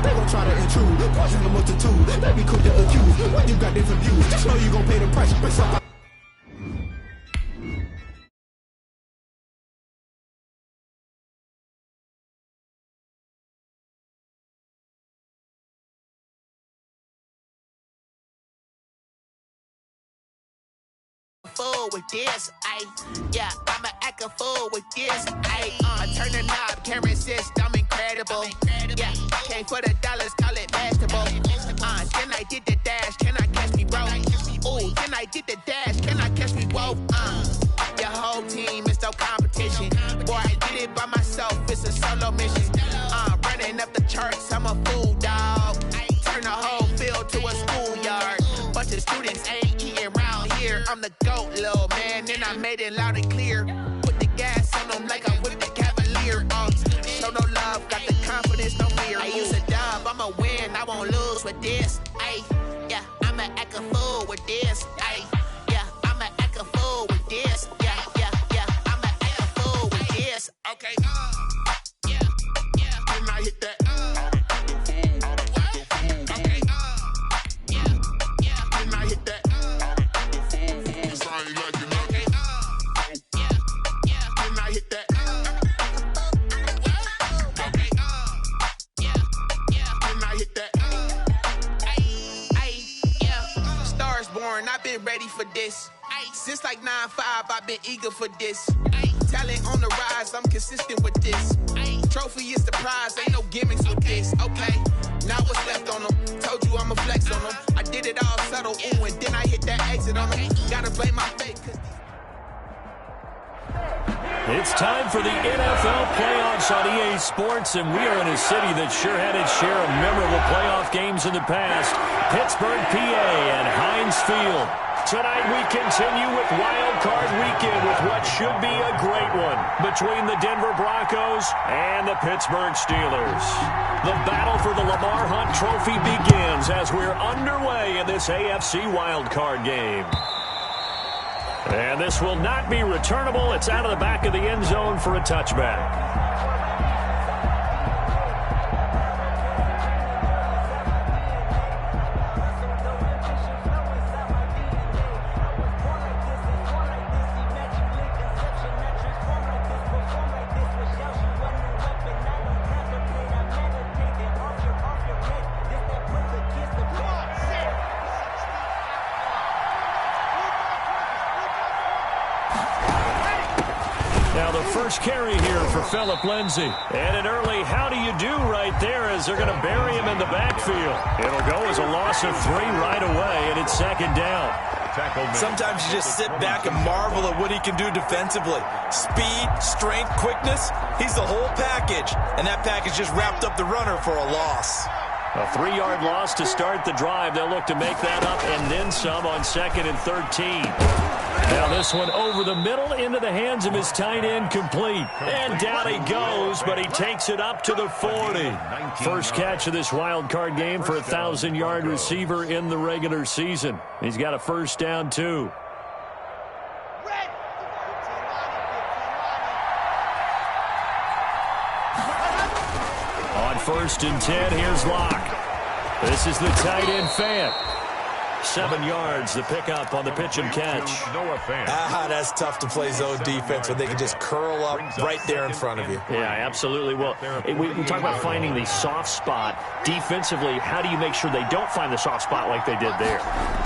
They gon' try to intrude, causing the multitude. They be quick to accuse when you got different views. Just know you gon' pay the price. Fool with this, I'ma act a fool with this, I turn the knob, camera assist, I'm incredible, came for the dollars, call it basketball, then I did the dash, can I catch me, bro, ooh, then I did the dash, can I catch me, whoa, your whole team is no competition, boy, I did it by myself, it's a solo mission, running up the charts, I'm a fool, dog, turn the whole field to a schoolyard, bunch of students ain't eating round here, I'm the GOAT, little man, and I made it loud and clear. Put the gas on them like I'm with the Cavalier. Show no love, got the confidence, no fear. I use a dub, I'ma win, I won't lose with this. I'ma act a fool with this. I'ma act a fool with this. I'ma act a fool with this. Okay, and I hit that. I've been ready for this. Since like 9-5, I've been eager for this. Talent on the rise, I'm consistent with this. Trophy is the prize, ain't no gimmicks with this. Okay, now what's left on them? Told you I'ma flex on them. I did it all subtle, ooh, and then I hit that exit on them. Gotta blame my fate. It's time for the NFL playoffs on EA Sports, and we are in a city that sure had its share of memorable playoff games in the past. Pittsburgh, PA, and Heinz Field. Tonight we continue with Wild Card Weekend with what should be a great one between the Denver Broncos and the Pittsburgh Steelers. The battle for the Lamar Hunt Trophy begins as we're underway in this AFC Wild Card game. And this will not be returnable. It's out of the back of the end zone for a touchback. Now the first carry here for Phillip Lindsay. And an early how do you do right there as they're going to bury him in the backfield. It'll go as a loss of 3 right away, and it's second down. Sometimes you just sit back and marvel at what he can do defensively. Speed, strength, quickness, he's the whole package. And that package just wrapped up the runner for a loss. A 3-yard loss to start the drive. They'll look to make that up and then some on 2nd and 13. Now this one over the middle into the hands of his tight end, complete. And down he goes, but he takes it up to the 40. First catch of this wild card game for a 1,000-yard receiver in the regular season. He's got a first down, too. On 1st and 10, here's Locke. This is the tight end Fant. 7 yards, the pickup on the pitch and catch. That's tough to play zone defense when they can just curl up right there in front of you. Yeah, absolutely. Well, we talk about finding the soft spot. Defensively, how do you make sure they don't find the soft spot like they did there?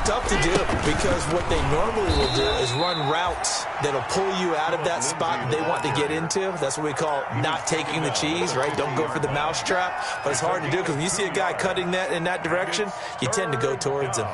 Tough to do because what they normally will do is run routes that'll pull you out of that spot that they want to get into. That's what we call not taking the cheese, right? Don't go for the mousetrap. But it's hard to do because when you see a guy cutting that in that direction, you tend to go towards him.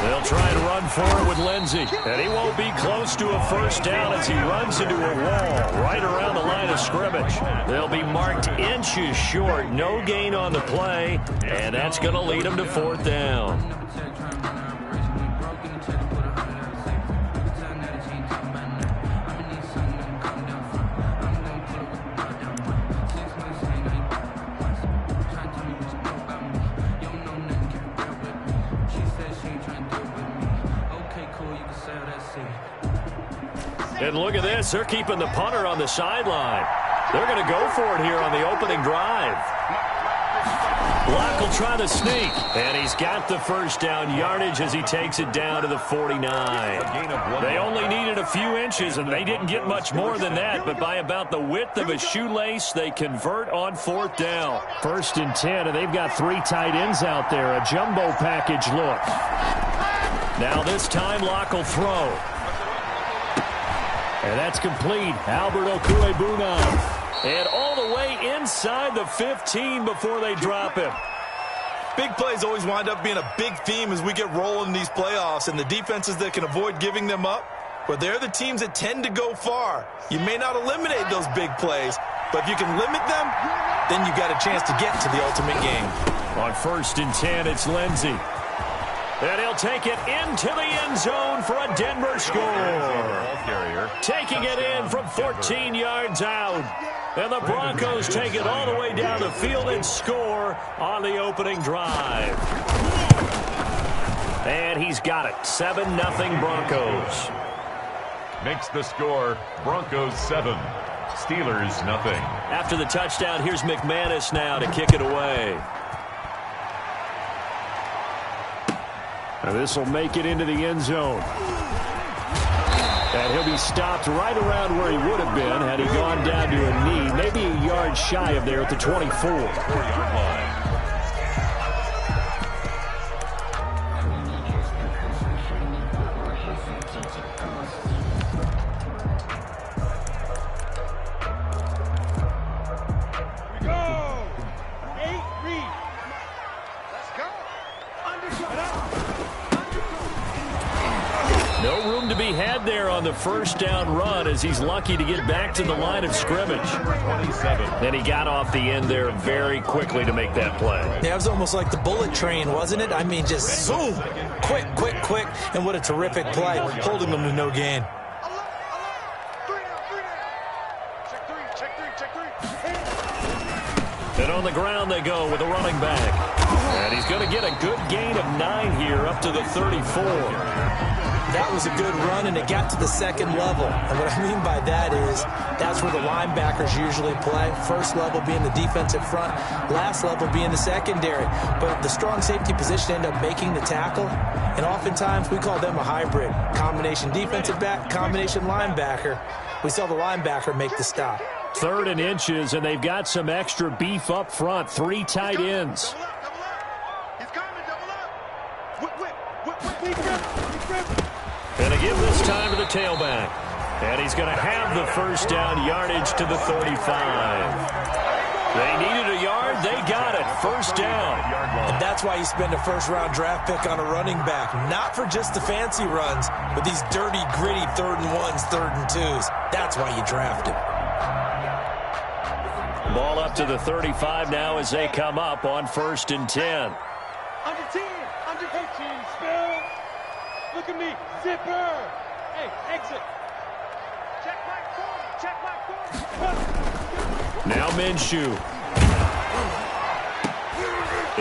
They'll try and run forward with Lindsay. And he won't be close to a first down as he runs into a wall right around the line of scrimmage. They'll be marked inches short. No gain on the play. And that's going to lead them to 4th down. Okay, cool, you can sell that seat. And look at this. They're keeping the punter on the sideline. They're going to go for it here on the opening drive. Block will try to sneak, and he's got the first down yardage as he takes it down to the 49. They only needed a few inches, and they didn't get much more than that, but by about the width of a shoelace, they convert on 4th down. 1st and 10, and they've got 3 tight ends out there, a jumbo package look. Now this time, Locke will throw. And that's complete. Albert Okuebuna. And all the way inside the 15 before they drop him. Big plays always wind up being a big theme as we get rolling in these playoffs, and the defenses that can avoid giving them up, but they're the teams that tend to go far. You may not eliminate those big plays, but if you can limit them, then you got a chance to get to the ultimate game. On 1st and 10, it's Lindsey. And he'll take it into the end zone for a Denver score. Taking it in from 14 yards out. And the Broncos take it all the way down the field and score on the opening drive. And he's got it. 7-0 Broncos. Makes the score Broncos 7, Steelers nothing. After the touchdown, here's McManus now to kick it away. And this will make it into the end zone. And he'll be stopped right around where he would have been had he gone down to a knee, maybe a yard shy of there at the 24. 4-yard line. On the 1st down run as he's lucky to get back to the line of scrimmage. Then he got off the end there very quickly to make that play. Yeah, it was almost like the bullet train, wasn't it? I mean, just zoom, quick, and what a terrific play, holding them to no gain. And on the ground they go with a running back. And he's going to get a good gain of 9 here up to the 34. That was a good run, and it got to the 2nd level. And what I mean by that is that's where the linebackers usually play. First level being the defensive front, last level being the secondary. But the strong safety position ended up making the tackle, and oftentimes we call them a hybrid. Combination defensive back, combination linebacker. We saw the linebacker make the stop. 3rd and inches, and they've got some extra beef up front. 3 tight ends. And a give this time to the tailback. And he's going to have the 1st down yardage to the 35. They needed a yard. They got it. 1st down. And that's why you spend a 1st-round draft pick on a running back. Not for just the fancy runs, but these dirty, gritty 3rd and 1s, 3rd and 2s. That's why you draft him. Ball up to the 35 now as they come up on 1st and 10. Under 10, under 15, spell. Look at me, zipper. Hey, exit. Check my corner, Now Minshew.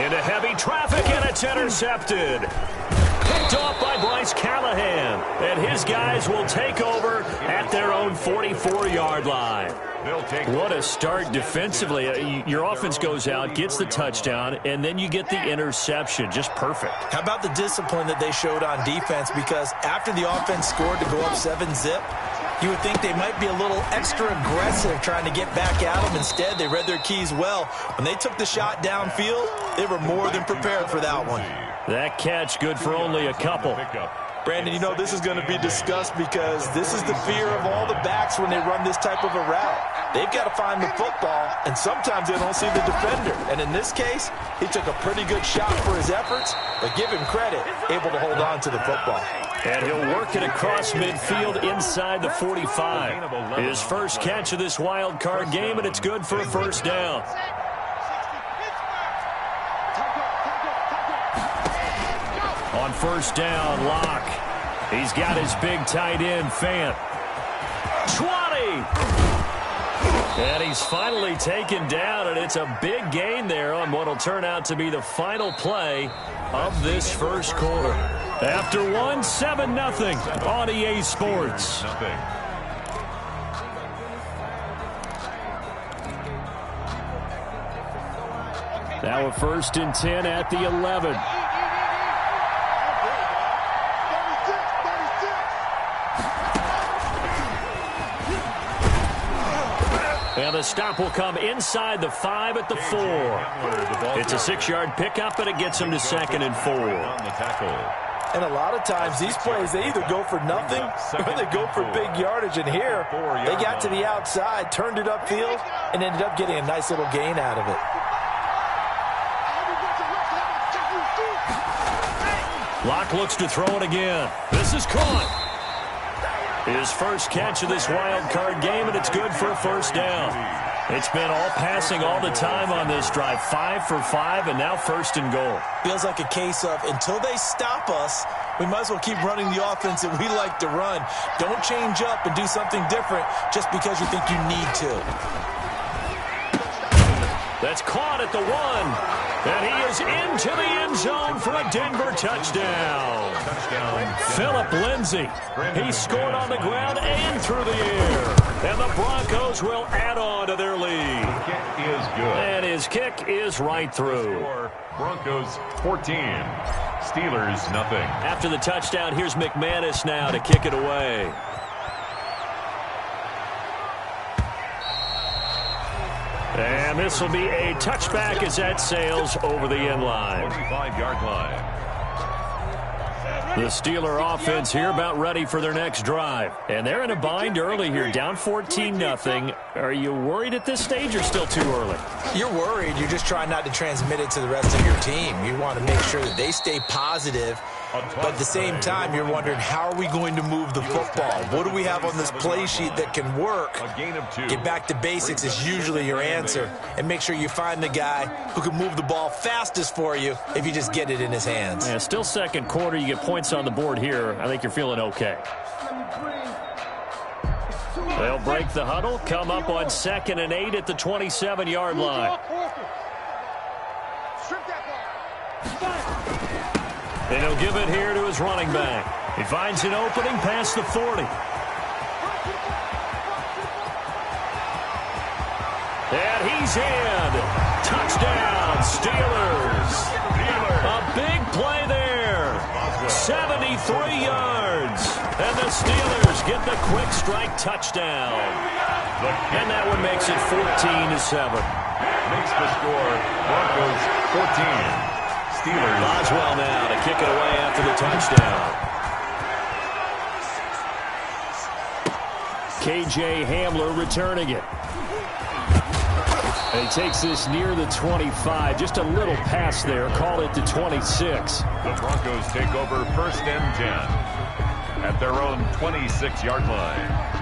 Into heavy traffic, and it's intercepted. Picked off by Bryce Callahan. And his guys will take over at their own 44-yard line. What a start defensively. Your offense goes out, gets the touchdown, and then you get the interception. Just perfect. How about the discipline that they showed on defense? Because after the offense scored to go up 7-zip, you would think they might be a little extra aggressive trying to get back at them. Instead, they read their keys well. When they took the shot downfield, they were more than prepared for that one. That catch good for only a couple. Brandon, you know this is going to be discussed because this is the fear of all the backs when they run this type of a route. They've got to find the football, and sometimes they don't see the defender. And in this case, he took a pretty good shot for his efforts, but give him credit, able to hold on to the football. And he'll work it across midfield inside the 45. His first catch of this wild card game, and it's good for a 1st down. On 1st down, Locke. He's got his big tight end, Fant. 20! And he's finally taken down, and it's a big gain there on what will turn out to be the final play of this 1st quarter. After one, 7-0 on EA Sports. Now a 1st and 10 at the 11. And the stop will come inside the 5 at the 4. It's a 6-yard pickup, and it gets him to 2nd and 4. And a lot of times, these plays, they either go for nothing or they go for big yardage. And here, they got to the outside, turned it upfield, and ended up getting a nice little gain out of it. Locke looks to throw it again. This is caught. His first catch of this wild card game, and it's good for a 1st down. It's been all passing all the time on this drive. 5 for 5, and now 1st and goal. Feels like a case of until they stop us, we might as well keep running the offense that we like to run. Don't change up and do something different just because you think you need to. That's caught at the 1. And he is into the end zone for a Denver touchdown. Phillip Lindsay. He scored on the ground and through the air. And the Broncos will add on to their lead. Kick is good. And his kick is right through. Broncos 14. Steelers nothing. After the touchdown, here's McManus now to kick it away. And this will be a touchback as that sails over the end line. 25-yard line. The Steeler offense here about ready for their next drive. And they're in a bind early here, down 14-0. Are you worried at this stage or still too early? You're worried. You're just trying not to transmit it to the rest of your team. You want to make sure that they stay positive. But at the same time, you're wondering, how are we going to move the football? What do we have on this play sheet that can work? A gain of 2. Get back to basics is usually your answer. And make sure you find the guy who can move the ball fastest for you if you just get it in his hands. Yeah, still 2nd quarter. You get points on the board here. I think you're feeling okay. They'll break the huddle, come up on 2nd and 8 at the 27-yard line. And he'll give it here to his running back. He finds an opening past the 40. And he's in. Touchdown, Steelers. A big play there. 73 yards. And the Steelers get the quick strike touchdown. And that one makes it 14-7. Makes the score Broncos 14. Steelers. Boswell now to kick it away after the touchdown. KJ Hamler returning it. And he takes this near the 25. Just a little pass there. Call it the 26. The Broncos take over 1st and 10 at their own 26-yard line.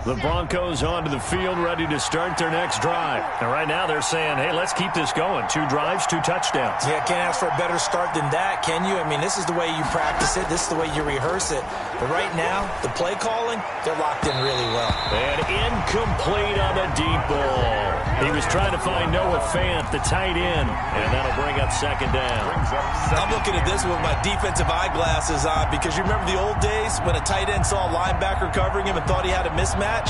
The Broncos onto the field, ready to start their next drive. And right now they're saying, hey, let's keep this going. 2 drives, 2 touchdowns. Yeah, can't ask for a better start than that, can you? I mean, this is the way you practice it. This is the way you rehearse it. But right now, the play calling, they're locked in really well. And incomplete on the deep ball. He was trying to find Noah Fant, the tight end, and that'll bring up 2nd down. I'm looking at this with my defensive eyeglasses on because you remember the old days when a tight end saw a linebacker covering him and thought he had a mismatch?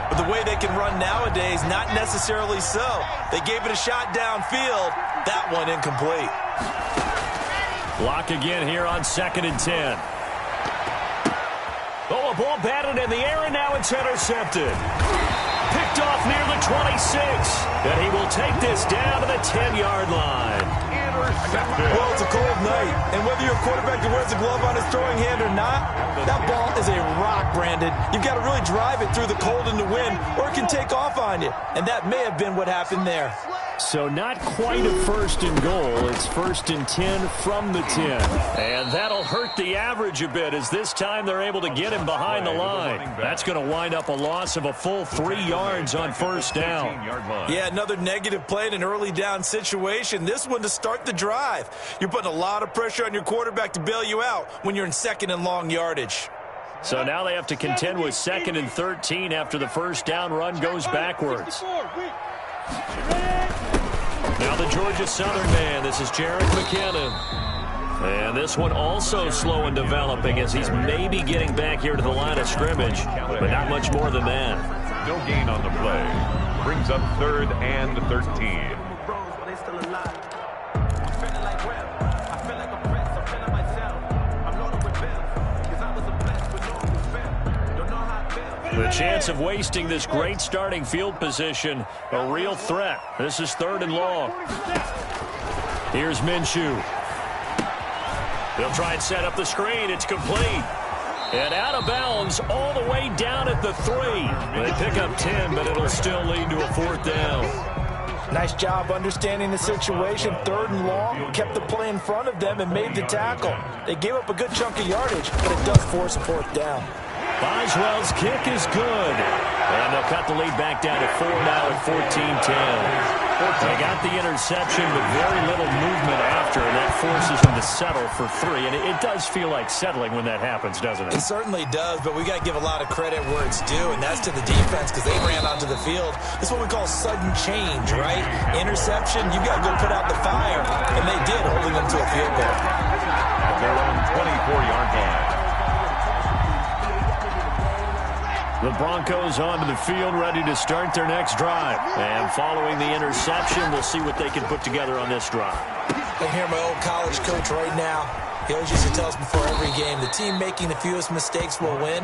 But the way they can run nowadays, not necessarily so. They gave it a shot downfield. That one incomplete. Block again here on 2nd and 10. Oh, a ball batted in the air, and now it's intercepted. Picked off near the 26. And he will take this down to the 10-yard line. Well, it's a cold night, and whether you're a quarterback that wears a glove on his throwing hand or not, that ball is a rock, Brandon. You've got to really drive it through the cold and the wind, or it can take off on you, and that may have been what happened there. So not quite a 1st and goal. It's 1st and 10 from the 10. And that'll hurt the average a bit as this time they're able to get him behind the line. That's going to wind up a loss of a full 3 yards on 1st down. Yeah, another negative play in an early down situation. This one to start the drive. You're putting a lot of pressure on your quarterback to bail you out when you're in 2nd and long yardage. So now they have to contend with 2nd and 13 after the 1st down run goes backwards. Now the Georgia Southern man. This is Jerick McKinnon. And this one also slow in developing as he's maybe getting back here to the line of scrimmage, but not much more than that. No gain on the play. Brings up 3rd and 13. The chance of wasting this great starting field position, a real threat. This is 3rd and long. Here's Minshew. They'll try and set up the screen. It's complete. And out of bounds all the way down at the 3. They pick up 10, but it'll still lead to a 4th down. Nice job understanding the situation. 3rd and long, kept the play in front of them and made the tackle. They gave up a good chunk of yardage, but it does force a 4th down. Boswell's kick is good. And they'll cut the lead back down to 4 now at 14-10. They got the interception, but very little movement after, and that forces them to settle for 3. And it does feel like settling when that happens, doesn't it? It certainly does, but we got to give a lot of credit where it's due, and that's to the defense because they ran onto the field. This is what we call sudden change, right? Interception, you got to go put out the fire, and they did, holding them to a field goal. At their own 24-yard line. The Broncos onto the field, ready to start their next drive. And following the interception, we'll see what they can put together on this drive. I hear my old college coach right now. He always used to tell us before every game, the team making the fewest mistakes will win.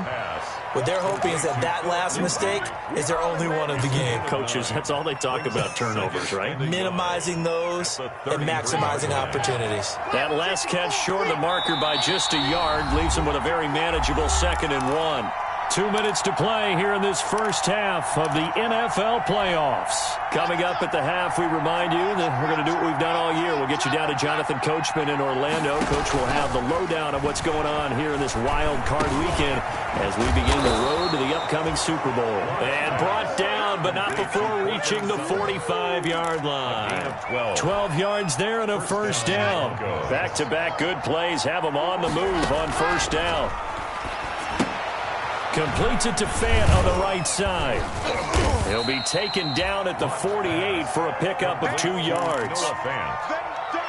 What they're hoping is that last mistake is their only one of the game. Coaches, that's all they talk about, turnovers, right? Minimizing those and maximizing opportunities. That last catch short of the marker by just a yard leaves them with a very manageable 2nd and 1. 2 minutes to play here in this first half of the NFL playoffs. Coming up at the half, we remind you that we're going to do what we've done all year. We'll get you down to Jonathan Coachman in Orlando. Coach will have the lowdown of what's going on here in this wild card weekend as we begin the road to the upcoming Super Bowl. And brought down, but not before reaching the 45-yard line. 12 yards there and a 1st down. Back-to-back good plays have them on the move on 1st down. Completes it to Fant on the right side. He'll be taken down at the 48 for a pickup of 2 yards.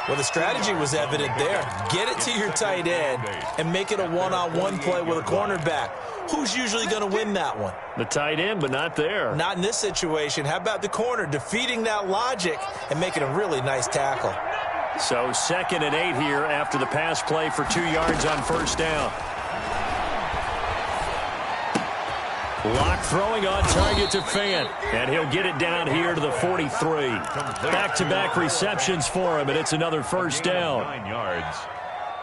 Well, the strategy was evident there. Get it to your tight end and make it a one-on-one play with a cornerback. Who's usually going to win that one? The tight end, but not there. Not in this situation. How about the corner defeating that logic and making a really nice tackle? So 2nd and 8 here after the pass play for 2 yards on 1st down. Lock throwing on target to Fant, and he'll get it down here to the 43. Back-to-back receptions for him, and it's another 1st down. 9 yards.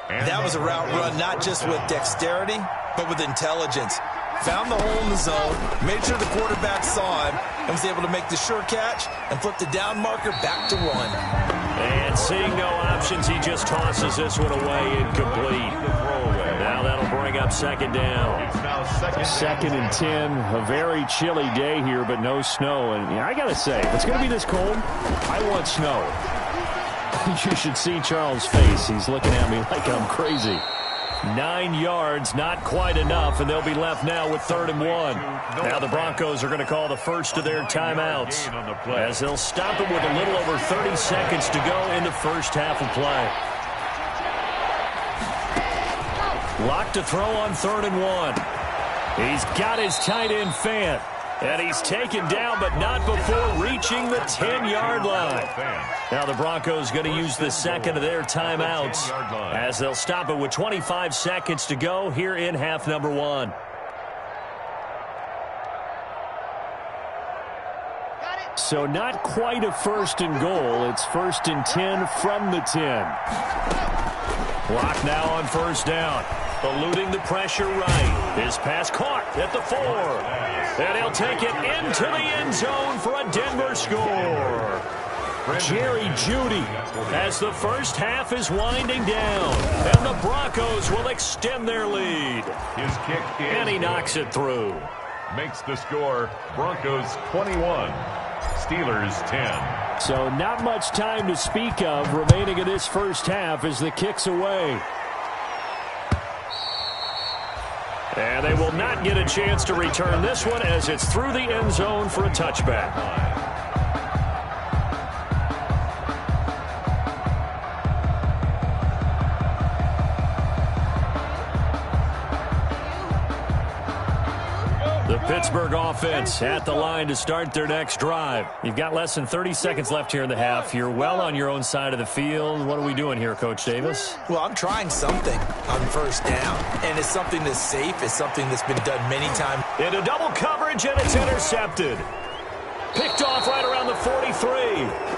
That was a route run not just with dexterity, but with intelligence. Found the hole in the zone, made sure the quarterback saw him, and was able to make the sure catch and flip the down marker back to 1. And seeing no options, he just tosses this one away incomplete. Now that'll bring up 2nd down. 2nd and 10, a very chilly day here, but no snow. And I got to say, if it's going to be this cold, I want snow. You should see Charles' face. He's looking at me like I'm crazy. 9 yards, not quite enough, and they'll be left now with 3rd and 1. Now the Broncos are going to call the first of their timeouts as they'll stop it with a little over 30 seconds to go in the first half of play. Lock to throw on 3rd and 1. He's got his tight end Fant, and he's taken down, but not before reaching the 10-yard line. Now the Broncos going to use the 2nd of their timeouts as they'll stop it with 25 seconds to go here in half number 1. So not quite a 1st and goal. It's 1st and 10 from the 10. Lock now on 1st down. Eluding the pressure right. His pass caught at the 4. And he'll take it into the end zone for a Denver score. Jerry Jeudy as the first half is winding down. And the Broncos will extend their lead. His kick is and he knocks it through. Makes the score Broncos 21, Steelers 10. So not much time to speak of remaining in this first half as the kick's away. And they will not get a chance to return this one as it's through the end zone for a touchback. Pittsburgh offense at the line to start their next drive. You've got less than 30 seconds left here in the half. You're well on your own side of the field. What are we doing here, Coach Davis? Well, I'm trying something on first down, and it's something that's safe. It's something that's been done many times. Into double coverage, and it's intercepted. Picked off right around the 43.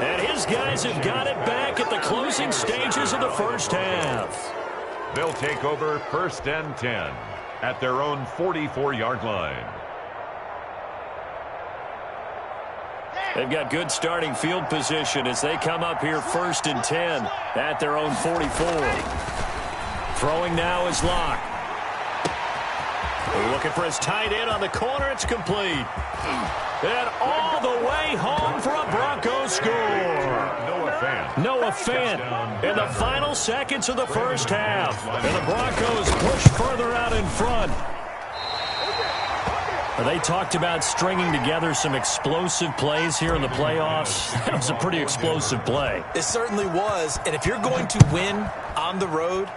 And his guys have got it back at the closing stages of the first half. They'll take over 1st and 10 at their own 44-yard line. They've got good starting field position as they come up here 1st and 10 at their own 44. Throwing now is Locke. Looking for his tight end on the corner. It's complete. And all the way home for a Broncos score. Noah Fant in the final seconds of the first half. And the Broncos push further out in front. They talked about stringing together some explosive plays here in the playoffs. That was a pretty explosive play. It certainly was. And if you're going to win on the road,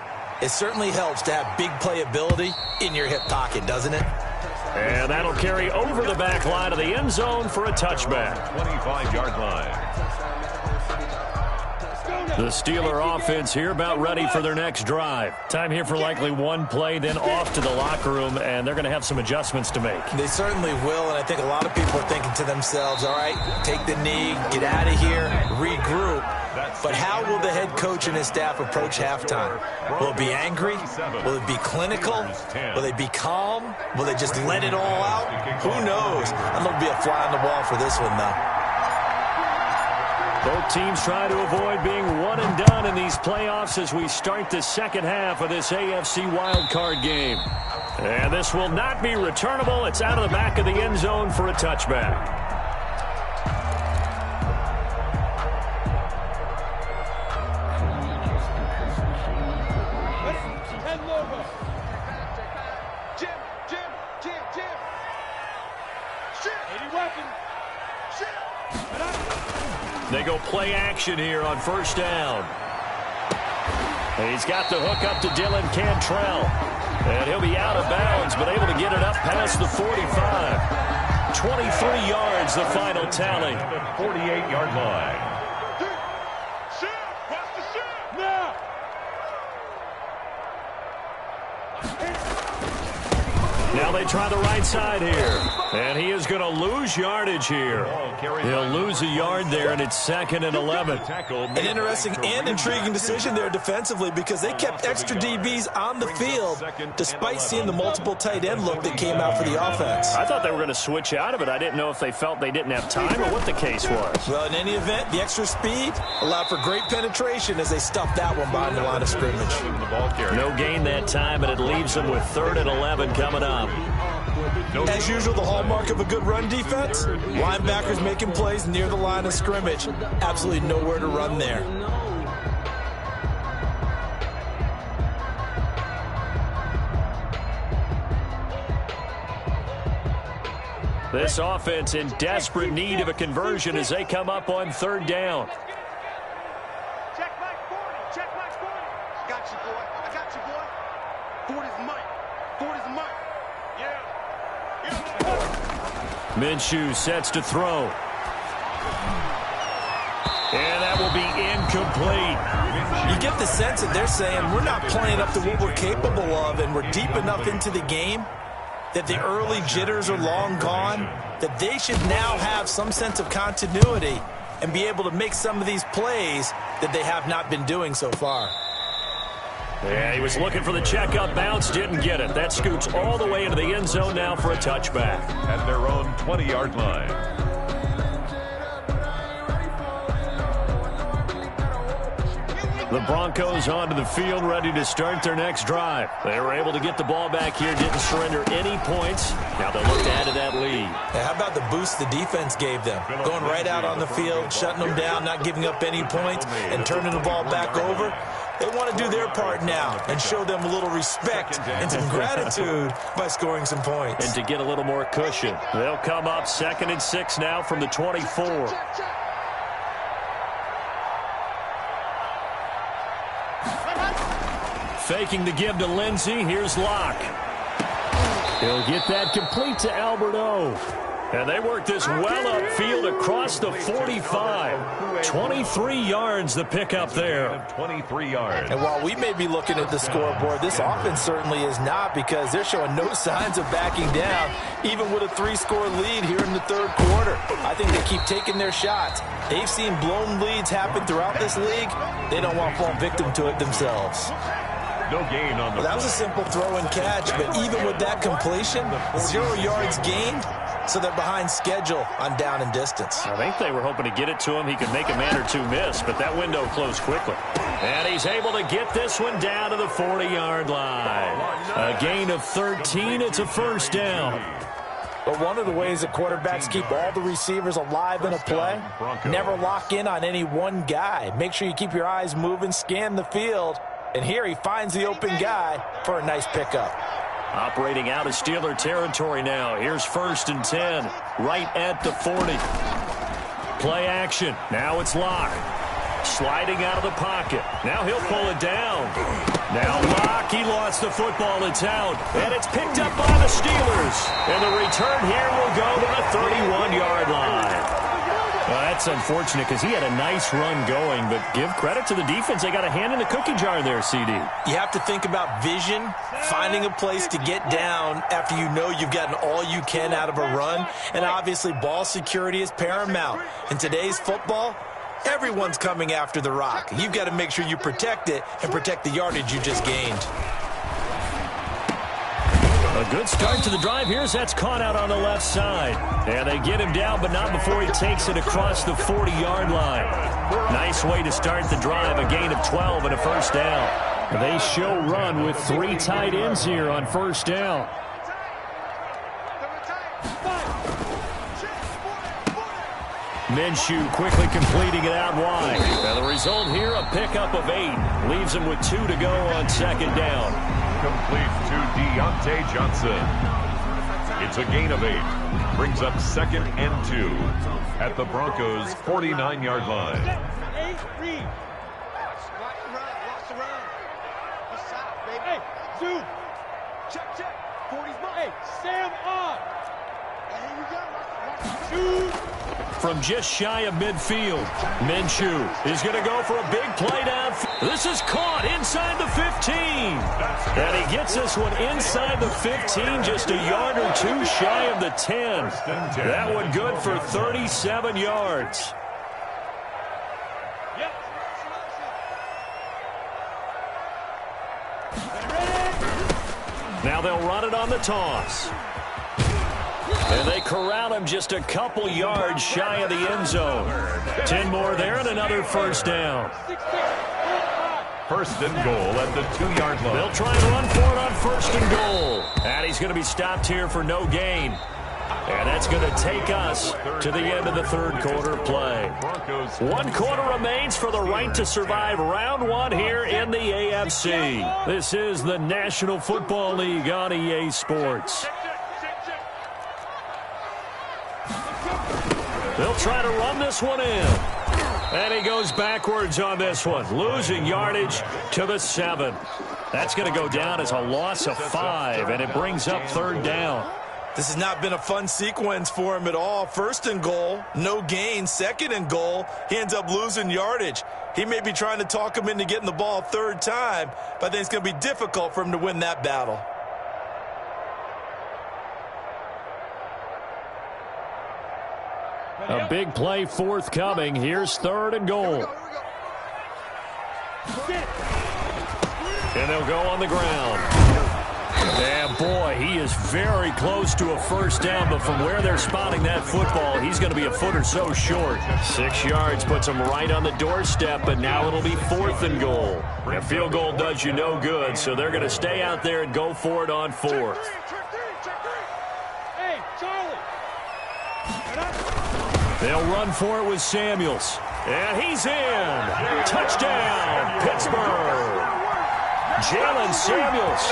it certainly helps to have big playability in your hip pocket, doesn't it? And that'll carry over the back line of the end zone for a touchback. 25-yard line. The Steeler offense here about ready for their next drive. Time here for likely one play, then off to the locker room, and they're going to have some adjustments to make. They certainly will, and I think a lot of people are thinking to themselves, all right, take the knee, get out of here, regroup. But how will the head coach and his staff approach halftime? Will it be angry? Will it be clinical? Will they be calm? Will they just let it all out? Who knows? I'd love to be a fly on the wall for this one, though. Both teams try to avoid being one and done in these playoffs as we start the second half of this AFC wildcard game. And this will not be returnable. It's out of the back of the end zone for a touchback. They go play action here on first down. And he's got the hook up to Dylan Cantrell. And he'll be out of bounds, but able to get it up past the 45. 23 yards, the final tally. 48-yard line. Now they try the right side here. And he is going to lose yardage here. He'll lose a yard there, and it's 2nd and 11. An interesting and intriguing decision there defensively because they kept extra DBs on the field despite seeing the multiple tight end look that came out for the offense. I thought they were going to switch out of it. I didn't know if they felt they didn't have time or what the case was. Well, in any event, the extra speed allowed for great penetration as they stuffed that one behind the line of scrimmage. No gain that time, and it leaves them with 3rd and 11 coming up. As usual, the hallmark of a good run defense, linebackers making plays near the line of scrimmage. Absolutely nowhere to run there. This offense in desperate need of a conversion as they come up on 3rd down. Check back 40. Check back 40. I got you, boy. I got you, boy. 40's Mike. 40's Mike. Yeah. Minshew sets to throw. And that will be incomplete. You get the sense that they're saying we're not playing up to what we're capable of, and we're deep enough into the game that the early jitters are long gone, that they should now have some sense of continuity and be able to make some of these plays that they have not been doing so far. Yeah, he was looking for the checkup bounce, didn't get it. That scoots all the way into the end zone now for a touchback. At their own 20-yard line. The Broncos onto the field, ready to start their next drive. They were able to get the ball back here, didn't surrender any points. Now they'll look to add to that lead. How about the boost the defense gave them? Going right out on the field, shutting them down, not giving up any points, and turning the ball back over. They want to do their part now and show them a little respect and some gratitude by scoring some points. And to get a little more cushion. They'll come up 2nd and 6 now from the 24. Faking the give to Lindsey. Here's Locke. He'll get that complete to Alberto. And they work this well upfield across the 45. 23 yards the pickup there. 23 yards. And while we may be looking at the scoreboard, this offense certainly is not, because they're showing no signs of backing down, even with a 3-score lead here in the third quarter. I think they keep taking their shots. They've seen blown leads happen throughout this league. They don't want to fall victim to it themselves. No gain on the That was a simple throw and catch, but even with that completion, 0 yards gained. So they're behind schedule on down and distance. I think they were hoping to get it to him. He could make a man or two miss, but that window closed quickly. And he's able to get this one down to the 40-yard line. A gain of 13. It's a first down. But one of the ways that quarterbacks keep all the receivers alive in a play, never lock in on any one guy. Make sure you keep your eyes moving, scan the field. And here he finds the open guy for a nice pickup. Operating out of Steeler territory now. Here's 1st and 10, right at the 40. Play action. Now it's Locke. Sliding out of the pocket. Now he'll pull it down. Now Locke, he lost the football. It's out. And it's picked up by the Steelers. And the return here will go to the 31-yard line. Well, that's unfortunate because he had a nice run going, but give credit to the defense. They got a hand in the cookie jar there, CD. You have to think about vision, finding a place to get down after you know you've gotten all you can out of a run, and obviously ball security is paramount. In today's football, everyone's coming after the rock. You've got to make sure you protect it and protect the yardage you just gained. A good start to the drive here as that's caught out on the left side. And they get him down, but not before he takes it across the 40-yard line. Nice way to start the drive, a gain of 12 and a first down. They show run with 3 tight ends here on first down. Minshew quickly completing it out wide. Now the result here, a pickup of 8. Leaves him with 2 to go on second down. Complete to Deontay Johnson. It's a gain of 8. Brings up 2nd and 2 at the Broncos' 49-yard line. Watch the run. This side, baby. Hey, zoom. Check. 40's mine. Hey, Sam on. Here we go. Watch the shoot. From just shy of midfield, Minshew is going to go for a big play downfield. This is caught inside the 15. And he gets this one inside the 15, just a yard or 2 shy of the 10. That one good for 37 yards. Now they'll run it on the toss. And they corral him just a couple yards shy of the end zone. 10 more there and another first down. 1st and goal at the 2-yard line. They'll try and run for it on 1st and goal. And he's going to be stopped here for no gain. And that's going to take us to the end of the third quarter play. 1 quarter remains for the right to survive round 1 here in the AFC. This is the National Football League on EA Sports. They'll try to run this one in. And he goes backwards on this one, losing yardage to the 7. That's going to go down as a loss of 5, and it brings up 3rd down. This has not been a fun sequence for him at all. 1st and goal, no gain. 2nd and goal, he ends up losing yardage. He may be trying to talk him into getting the ball 3rd time, but I think it's going to be difficult for him to win that battle. A big play forthcoming. Here's 3rd and goal. And they'll go on the ground. And boy, he is very close to a first down, but from where they're spotting that football, he's going to be a foot or so short. 6 yards puts him right on the doorstep, but now it'll be 4th and goal. A field goal does you no good, so they're going to stay out there and go for it on 4th. Hey, Charlie. They'll run for it with Samuels. And he's in. Touchdown, Pittsburgh. Jalen Samuels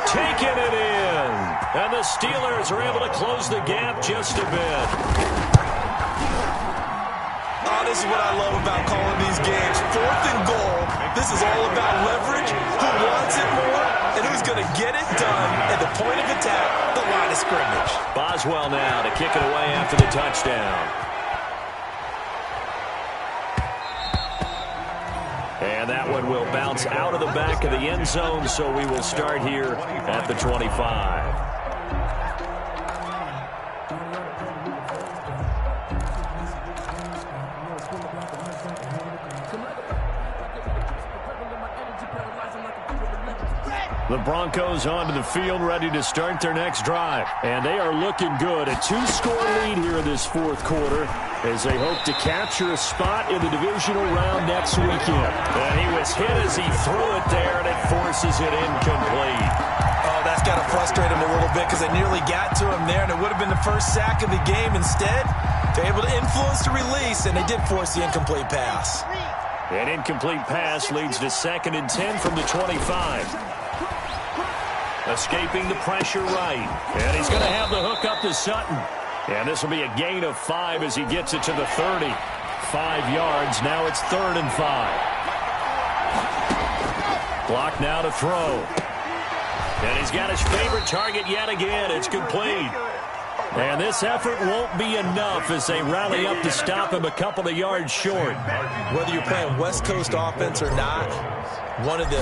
taking it in. And the Steelers are able to close the gap just a bit. Oh, this is what I love about calling these games. 4th and goal. This is all about leverage, who wants it more, and who's going to get it done at the point of attack, the line of scrimmage. Boswell now to kick it away after the touchdown. And that one will bounce out of the back of the end zone, so we will start here at the 25. The Broncos onto the field, ready to start their next drive. And they are looking good. A 2-score lead here in this fourth quarter as they hope to capture a spot in the divisional round next weekend. And he was hit as he threw it there, and it forces it incomplete. Oh, that's got to frustrate him a little bit because they nearly got to him there, and it would have been the first sack of the game. Instead, they're able to influence the release, and they did force the incomplete pass. An incomplete pass leads to 2nd and 10 from the 25. Escaping the pressure right. And he's going to have the hook up to Sutton. And this will be a gain of 5 as he gets it to the 30. 5 yards. Now it's 3rd and 5. Clock now to throw. And he's got his favorite target yet again. It's complete. And this effort won't be enough as they rally up to stop him a couple of yards short. Whether you're playing West Coast offense or not, one of the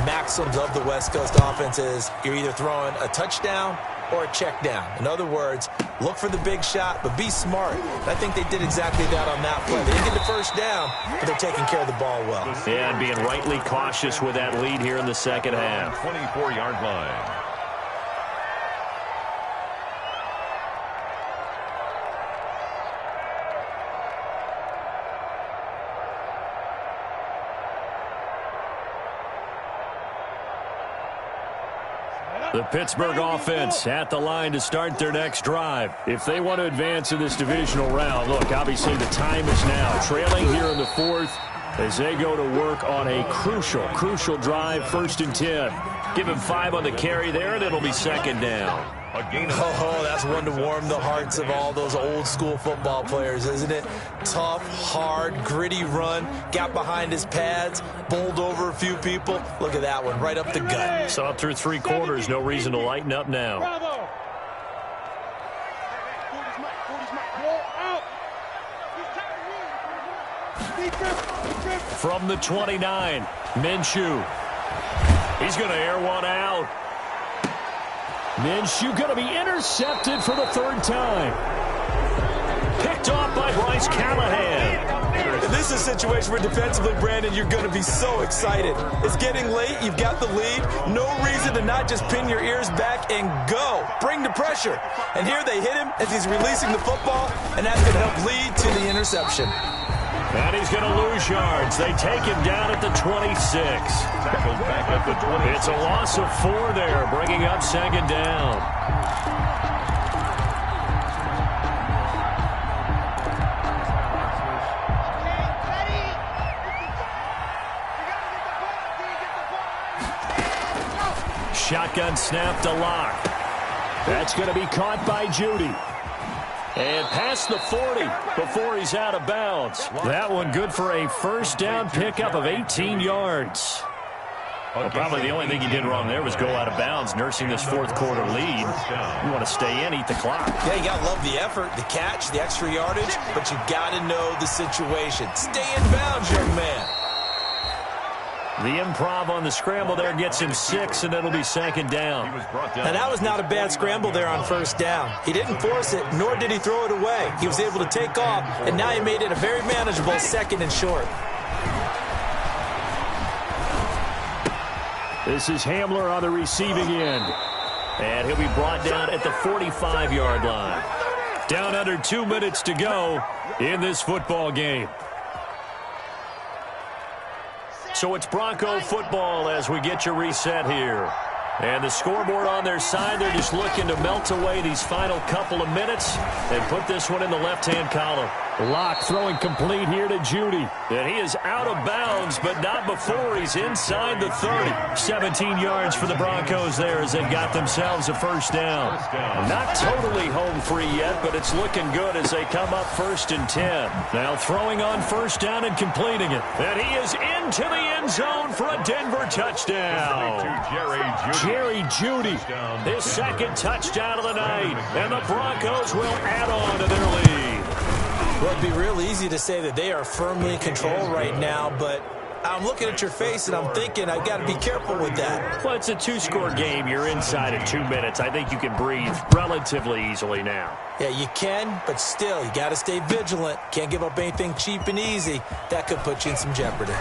maxims of the West Coast offense is you're either throwing a touchdown or a check down. In other words, look for the big shot, but be smart. And I think they did exactly that on that play. They didn't get the first down, but they're taking care of the ball well. Yeah, and being rightly cautious with that lead here in the second half. 24-yard line. The Pittsburgh offense at the line to start their next drive. If they want to advance in this divisional round, look, obviously the time is now. Trailing here in the 4th as they go to work on a crucial drive, 1st and 10. Give him 5 on the carry there, and it'll be 2nd down. Oh, that's one to warm the hearts of all those old-school football players, isn't it? Tough, hard, gritty run, got behind his pads, bowled over a few people. Look at that one, right up the gut. Saw it through 3 quarters, no reason to lighten up now. From the 29, Minshew. He's going to air one out. Minshew going to be intercepted for the 3rd time. Picked off by Bryce Callahan. This is a situation where defensively, Brandon, you're going to be so excited. It's getting late. You've got the lead. No reason to not just pin your ears back and go. Bring the pressure. And here they hit him as he's releasing the football, and that's going to help lead to the interception. And he's going to lose yards. They take him down at the 26. Tackled back at the 26. It's a loss of 4 there, bringing up 2nd down. Shotgun snap to Locke. That's going to be caught by Judy. And past the 40 before he's out of bounds. That one good for a 1st down pickup of 18 yards. Well, probably the only thing he did wrong there was go out of bounds, nursing this 4th quarter lead. You want to stay in, eat the clock. Yeah, you got to love the effort, the catch, the extra yardage, but you got to know the situation. Stay in bounds, young man. The improv on the scramble there gets him 6, and it'll be 2nd down. Now, that was not a bad scramble there on 1st down. He didn't force it, nor did he throw it away. He was able to take off, and now he made it a very manageable 2nd and short. This is Hamler on the receiving end. And he'll be brought down at the 45-yard line. Down under 2 minutes to go in this football game. So it's Bronco football as we get you reset here. And the scoreboard on their side, they're just looking to melt away these final couple of minutes and put this one in the left-hand column. Lock throwing complete here to Judy. And he is out of bounds, but not before he's inside the 30. 17 yards for the Broncos there as they've got themselves a first down. Not totally home free yet, but it's looking good as they come up 1st and 10. Now throwing on first down and completing it. And he is into the end zone for a Denver touchdown. Jerry Judy, his second touchdown of the night. And the Broncos will add on to their lead. Well, it'd be real easy to say that they are firmly in control right now, but I'm looking at your face and I'm thinking I've got to be careful with that. Well, it's a 2-score game. You're inside of 2 minutes. I think you can breathe relatively easily now. Yeah, you can, but still, you got to stay vigilant. Can't give up anything cheap and easy. That could put you in some jeopardy.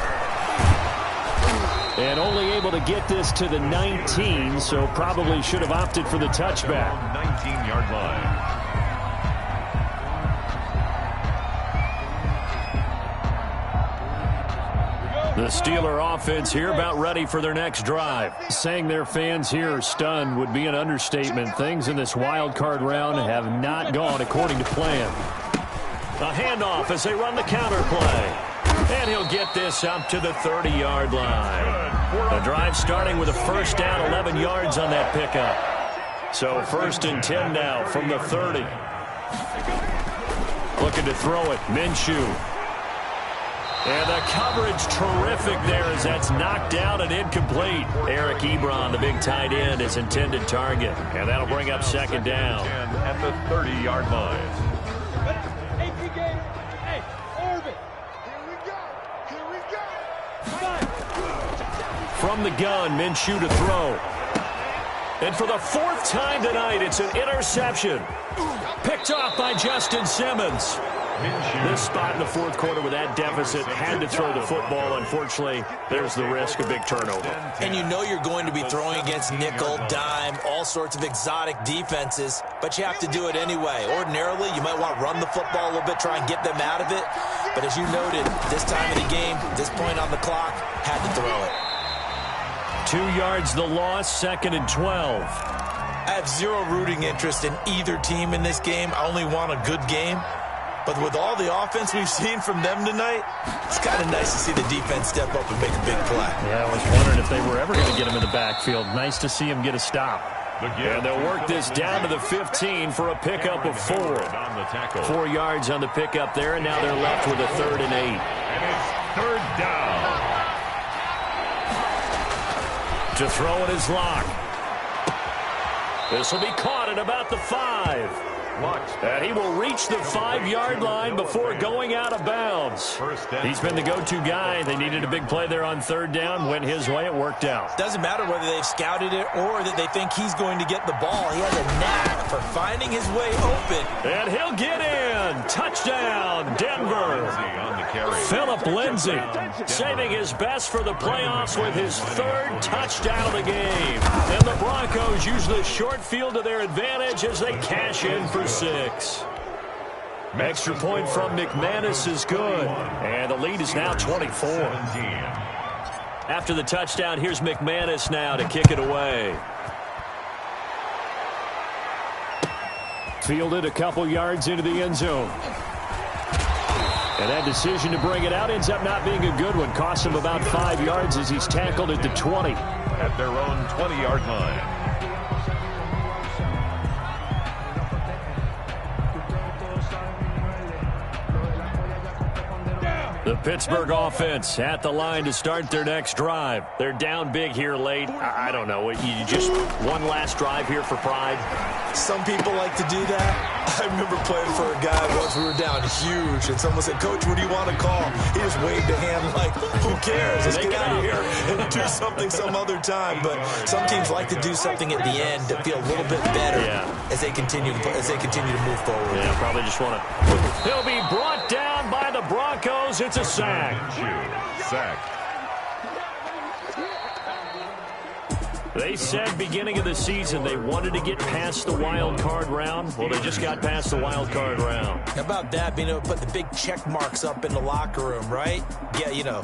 And only able to get this to the 19, so probably should have opted for the touchback. 19-yard line. The Steeler offense here about ready for their next drive. Saying their fans here are stunned would be an understatement. Things in this wild card round have not gone according to plan. A handoff as they run the counter play. And he'll get this up to the 30-yard line. The drive starting with a first down, 11 yards on that pickup. So 1st and 10 now from the 30. Looking to throw it, Minshew. And the coverage terrific there as that's knocked down and incomplete. Eric Ebron, the big tight end, his intended target. And that'll bring up 2nd down. At the 30-yard line. Hey, Orbit. Here we go. From the gun, Minshew to throw. And for the 4th time tonight, it's an interception. Picked off by Justin Simmons. This spot in the 4th quarter with that deficit had to throw the football. Unfortunately, there's the risk of big turnover. And you know you're going to be throwing against nickel, dime, all sorts of exotic defenses, but you have to do it anyway. Ordinarily, you might want to run the football a little bit, try and get them out of it. But as you noted, this time of the game, this point on the clock, had to throw it. 2 yards the loss, 2nd and 12. I have zero rooting interest in either team in this game. I only want a good game. But with all the offense we've seen from them tonight, it's kind of nice to see the defense step up and make a big play. Yeah, I was wondering if they were ever going to get him in the backfield. Nice to see him get a stop. And they'll work this down to the 15 for a pickup of 4. 4 yards on the pickup there, and now they're left with a 3rd and 8. And it's 3rd down. To throw it is Lock. This will be caught at about the 5. And he will reach the 5-yard line before going out of bounds. He's been the go-to guy. They needed a big play there on 3rd down. Went his way. It worked out. Doesn't matter whether they've scouted it or that they think he's going to get the ball. He has a knack for finding his way open. And he'll get in. Touchdown, Denver. Philip Lindsay saving his best for the playoffs with his 3rd touchdown of the game. And the Broncos use the short field to their advantage as they cash in for 6. Extra point from McManus is good. And the lead is now 24. After the touchdown, here's McManus now to kick it away. Fielded a couple yards into the end zone. And that decision to bring it out ends up not being a good one. Cost him about 5 yards as he's tackled at the 20. At their own 20-yard line. The Pittsburgh offense at the line to start their next drive. They're down big here late. I don't know. You just one last drive here for pride? Some people like to do that. I remember playing for a guy once. We were down huge, and someone said, "Coach, what do you want to call?" He just waved a hand like, who cares? Let's get out of here and do something some other time. But some teams like to do something at the end to feel a little bit better as they continue to move forward. Yeah, probably just want to. He'll be brought down by the Broncos. It's a sack. Sack. They said beginning of the season they wanted to get past the wild card round. Well, they just got past the wild card round. How about that, being able to put the big check marks up in the locker room, right? Yeah,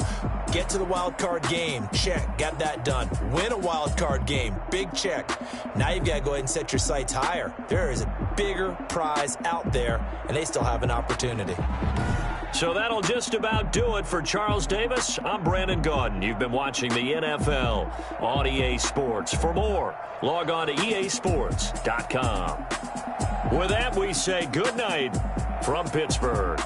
get to the wild card game. Check. Got that done. Win a wild card game. Big check. Now you've got to go ahead and set your sights higher. There is a bigger prize out there, and they still have an opportunity. So that'll just about do it for Charles Davis. I'm Brandon Gaudin. You've been watching the NFL on EA Sports. For more, log on to easports.com. With that, we say good night from Pittsburgh.